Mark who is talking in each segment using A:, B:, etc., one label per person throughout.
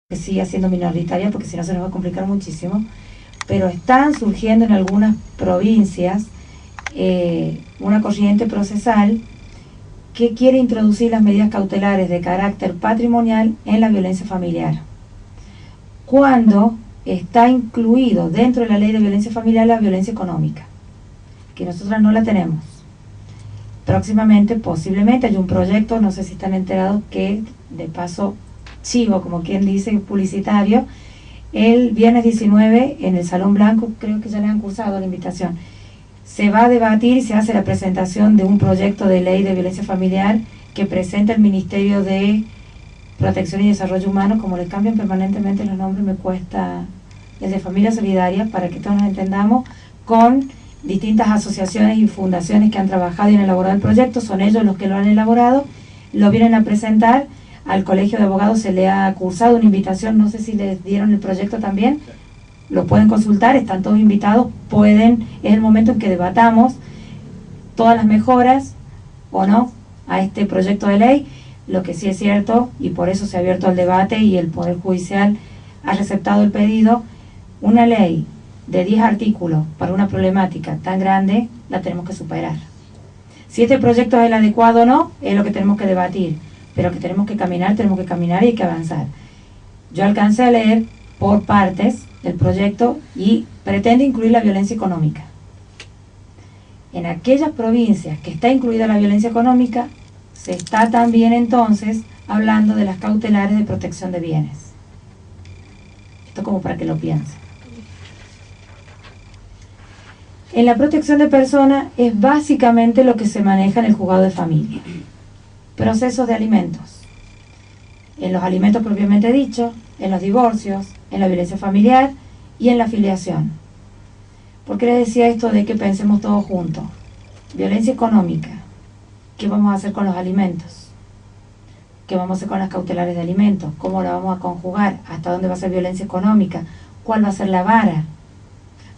A: que siga siendo minoritaria, porque si no se nos va a complicar muchísimo, pero están surgiendo en algunas provincias una corriente procesal que quiere introducir las medidas cautelares de carácter patrimonial en la violencia familiar, cuando está incluido dentro de la ley de violencia familiar la violencia económica, que nosotras no la tenemos. Próximamente, posiblemente, hay un proyecto, no sé si están enterados, que de paso chivo, como quien dice, publicitario, el viernes 19 en el Salón Blanco, creo que ya le han cursado la invitación, se va a debatir y se hace la presentación de un proyecto de ley de violencia familiar que presenta el Ministerio de Protección y Desarrollo Humano. Como le cambian permanentemente los nombres, me cuesta, el de Familia Solidaria, para que todos nos entendamos, con distintas asociaciones y fundaciones que han trabajado y han elaborado el proyecto. Son ellos los que lo han elaborado, lo vienen a presentar. Al Colegio de Abogados se le ha cursado una invitación, no sé si les dieron el proyecto también, lo pueden consultar, están todos invitados, es el momento en que debatamos todas las mejoras o no a este proyecto de ley. Lo que sí es cierto, y por eso se ha abierto el debate y el Poder Judicial ha receptado el pedido, una ley de 10 artículos para una problemática tan grande la tenemos que superar. Si este proyecto es el adecuado o no, es lo que tenemos que debatir, pero que tenemos que caminar y hay que avanzar. Yo alcancé a leer por partes el proyecto y pretende incluir la violencia económica. En aquellas provincias que está incluida la violencia económica, se está también entonces hablando de las cautelares de protección de bienes. Esto como para que lo piensen. En la protección de personas es básicamente lo que se maneja en el juzgado de familia. Procesos de alimentos. En los alimentos propiamente dicho, en los divorcios, en la violencia familiar y en la filiación. ¿Por qué les decía esto de que pensemos todos juntos? Violencia económica. ¿Qué vamos a hacer con los alimentos? ¿Qué vamos a hacer con las cautelares de alimentos? ¿Cómo la vamos a conjugar? ¿Hasta dónde va a ser violencia económica? ¿Cuál va a ser la vara?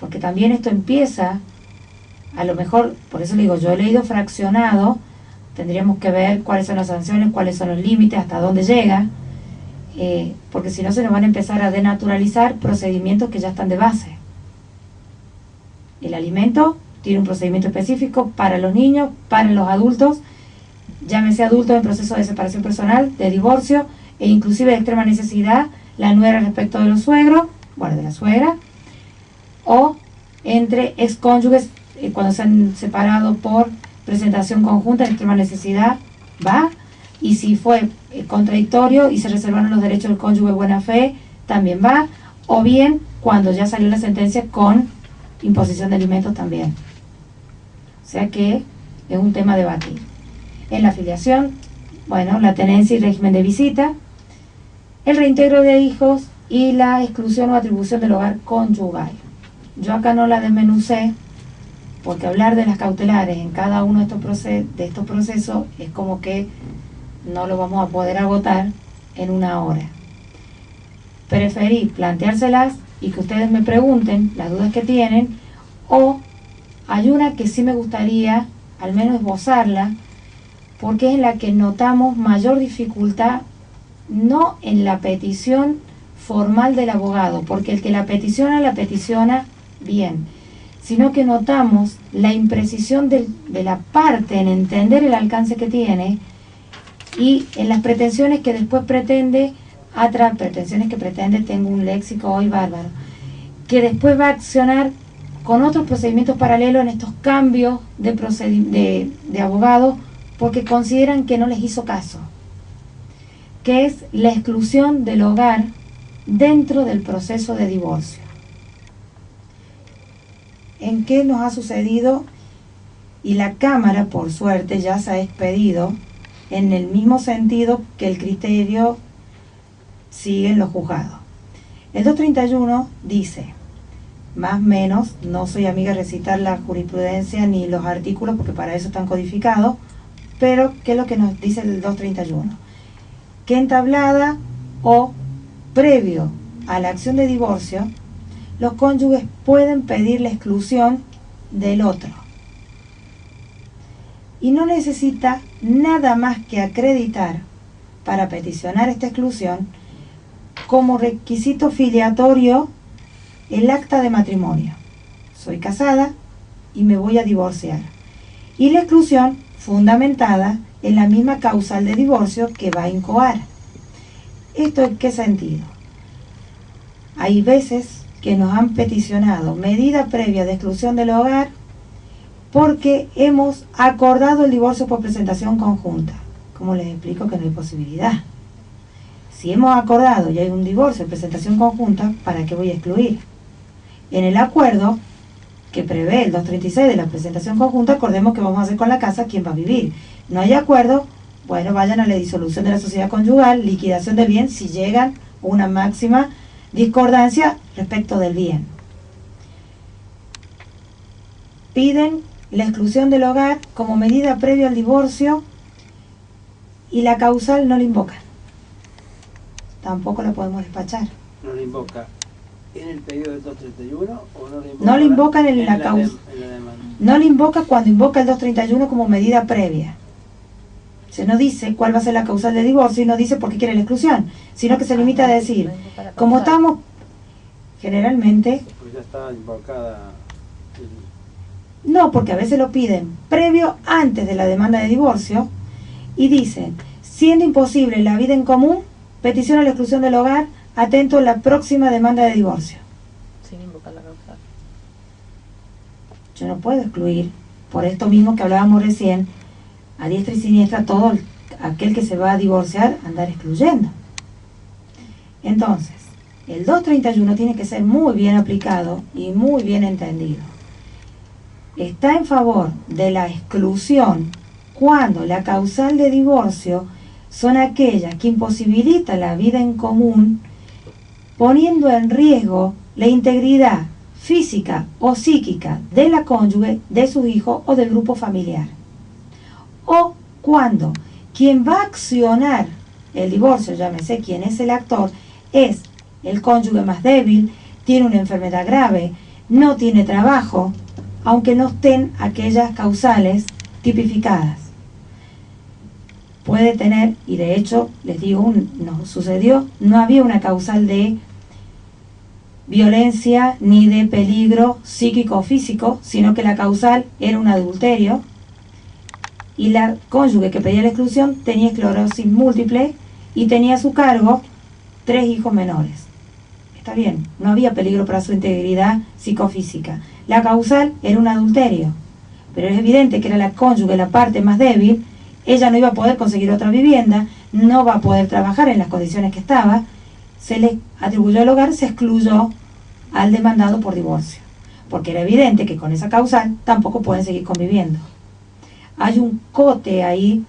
A: Porque también esto empieza, a lo mejor, por eso le digo, yo he leído fraccionado, tendríamos que ver cuáles son las sanciones, cuáles son los límites, hasta dónde llega, porque si no se nos van a empezar a denaturalizar procedimientos que ya están de base. El alimento tiene un procedimiento específico para los niños, para los adultos, llámese adultos en proceso de separación personal, de divorcio, e inclusive de extrema necesidad, la nuera respecto de los suegros, bueno, de la suegra, o entre excónyuges cuando se han separado por presentación conjunta en extrema necesidad, va, y si fue contradictorio y se reservaron los derechos del cónyuge de buena fe, también va, o bien cuando ya salió la sentencia con imposición de alimentos también. O sea que es un tema a debatir. En la filiación, bueno, la tenencia y régimen de visita, el reintegro de hijos y la exclusión o atribución del hogar conyugal. Yo acá no la desmenucé, porque hablar de las cautelares en cada uno de estos procesos es como que no lo vamos a poder agotar en una hora. Preferí planteárselas y que ustedes me pregunten las dudas que tienen, o hay una que sí me gustaría al menos esbozarla, porque es en la que notamos mayor dificultad, no en la petición formal del abogado, porque el que la peticiona bien, sino que notamos la imprecisión de la parte en entender el alcance que tiene y en las pretensiones que después pretende, tengo un léxico hoy bárbaro, que después va a accionar con otros procedimientos paralelos en estos cambios de abogados, porque consideran que no les hizo caso, que es la exclusión del hogar dentro del proceso de divorcio. ¿En qué nos ha sucedido? Y la Cámara, por suerte, ya se ha expedido en el mismo sentido que el criterio sigue en los juzgados. El 231 dice, más o menos, no soy amiga de recitar la jurisprudencia ni los artículos, porque para eso están codificados, pero ¿qué es lo que nos dice el 231? Que entablada o previo a la acción de divorcio, los cónyuges pueden pedir la exclusión del otro. Y no necesita nada más que acreditar para peticionar esta exclusión como requisito filiatorio el acta de matrimonio. Soy casada y me voy a divorciar. Y la exclusión fundamentada en la misma causal de divorcio que va a incoar. ¿Esto en qué sentido? Hay veces que nos han peticionado medida previa de exclusión del hogar porque hemos acordado el divorcio por presentación conjunta. ¿Cómo les explico que no hay posibilidad? Si hemos acordado y hay un divorcio de presentación conjunta, ¿para qué voy a excluir? En el acuerdo que prevé el 236 de la presentación conjunta, acordemos que vamos a hacer con la casa quién va a vivir. No hay acuerdo, bueno, vayan a la disolución de la sociedad conyugal, liquidación del bien, si llegan a una máxima discordancia respecto del bien. Piden la exclusión del hogar como medida previa al divorcio y la causal no la invocan. Tampoco la podemos despachar.
B: ¿No la invoca en el pedido del 231 o no la invoca?
A: No la invocan en la causa. No la invoca cuando invoca el 231 como medida previa. Se no dice cuál va a ser la causal de divorcio y no dice por qué quiere la exclusión, sino que se limita a decir, como estamos generalmente...
B: Pues ya está invocada.
A: No, porque a veces lo piden previo antes de la demanda de divorcio y dicen, siendo imposible la vida en común, petición a la exclusión del hogar, atento a la próxima demanda de divorcio.
C: Sin invocar la causal.
A: Yo no puedo excluir, por esto mismo que hablábamos recién, a diestra y siniestra todo aquel que se va a divorciar andar excluyendo. Entonces, el 231 tiene que ser muy bien aplicado y muy bien entendido. Está en favor de la exclusión cuando la causal de divorcio son aquellas que imposibilitan la vida en común, poniendo en riesgo la integridad física o psíquica de la cónyuge, de sus hijos o del grupo familiar. O cuando quien va a accionar el divorcio, llámese quién es el actor, es el cónyuge más débil, tiene una enfermedad grave, no tiene trabajo, aunque no estén aquellas causales tipificadas. Puede tener, y de hecho, les digo, nos sucedió, no había una causal de violencia ni de peligro psíquico o físico, sino que la causal era un adulterio, y la cónyuge que pedía la exclusión tenía esclerosis múltiple y tenía a su cargo 3 hijos menores. Está bien, no había peligro para su integridad psicofísica. La causal era un adulterio, pero es evidente que era la cónyuge la parte más débil. Ella no iba a poder conseguir otra vivienda, no va a poder trabajar en las condiciones que estaba, se le atribuyó el hogar, se excluyó al demandado por divorcio, porque era evidente que con esa causal tampoco pueden seguir conviviendo. Hay un cote ahí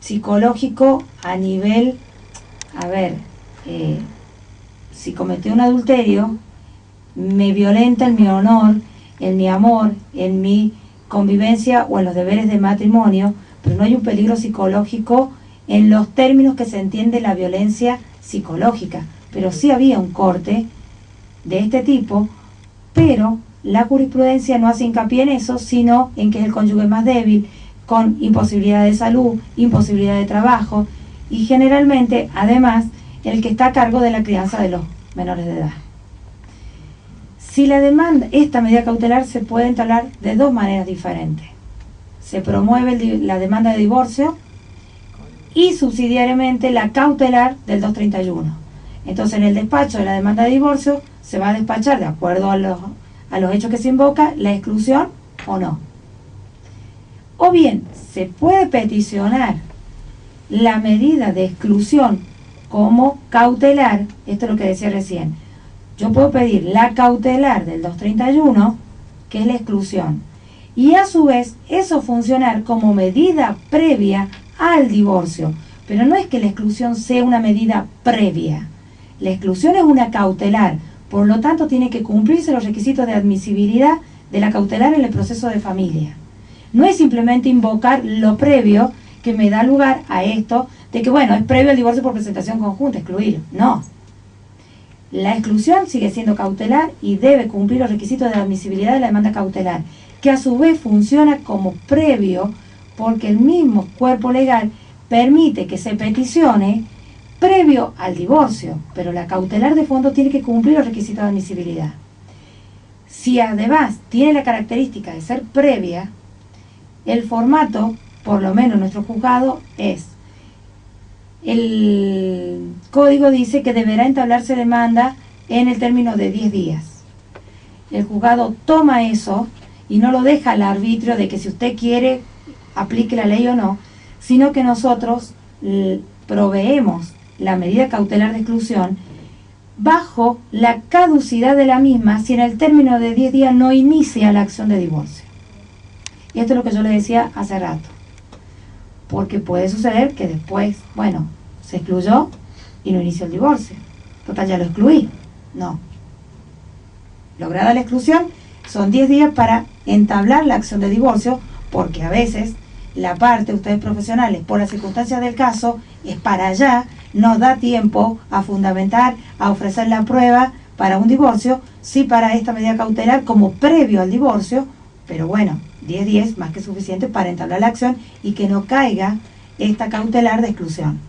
A: psicológico a nivel, si cometí un adulterio, me violenta en mi honor, en mi amor, en mi convivencia o en los deberes de matrimonio, pero no hay un peligro psicológico en los términos que se entiende la violencia psicológica, pero sí había un corte de este tipo, pero la jurisprudencia no hace hincapié en eso, sino en que es el cónyuge más débil, con imposibilidad de salud, imposibilidad de trabajo, y generalmente, además, el que está a cargo de la crianza de los menores de edad. Si la demanda, esta medida cautelar se puede entablar de 2 maneras diferentes. Se promueve la demanda de divorcio y subsidiariamente la cautelar del 231. Entonces, en el despacho de la demanda de divorcio se va a despachar, de acuerdo a los hechos que se invoca, la exclusión o no. O bien, se puede peticionar la medida de exclusión como cautelar, esto es lo que decía recién. Yo puedo pedir la cautelar del 231, que es la exclusión, y a su vez eso funcionar como medida previa al divorcio, pero no es que la exclusión sea una medida previa. La exclusión es una cautelar, por lo tanto tiene que cumplirse los requisitos de admisibilidad de la cautelar en el proceso de familia. No es simplemente invocar lo previo que me da lugar a esto de que, bueno, es previo al divorcio por presentación conjunta, excluir. No. La exclusión sigue siendo cautelar y debe cumplir los requisitos de admisibilidad de la demanda cautelar, que a su vez funciona como previo porque el mismo cuerpo legal permite que se peticione previo al divorcio, pero la cautelar de fondo tiene que cumplir los requisitos de admisibilidad. Si además tiene la característica de ser previa, el formato, por lo menos en nuestro juzgado, es: el código dice que deberá entablarse demanda en el término de 10 días. El juzgado toma eso y no lo deja al arbitrio de que si usted quiere aplique la ley o no, sino que nosotros proveemos la medida cautelar de exclusión bajo la caducidad de la misma si en el término de 10 días no inicia la acción de divorcio. Y esto es lo que yo le decía hace rato. Porque puede suceder que después, bueno, se excluyó y no inició el divorcio. Total, ya lo excluí. No. Lograda la exclusión, son 10 días para entablar la acción de divorcio, porque a veces la parte, ustedes profesionales, por las circunstancias del caso, es para allá, no da tiempo a fundamentar, a ofrecer la prueba para un divorcio, sí para esta medida cautelar como previo al divorcio, pero bueno, 10 días más que suficiente para entablar la acción y que no caiga esta cautelar de exclusión.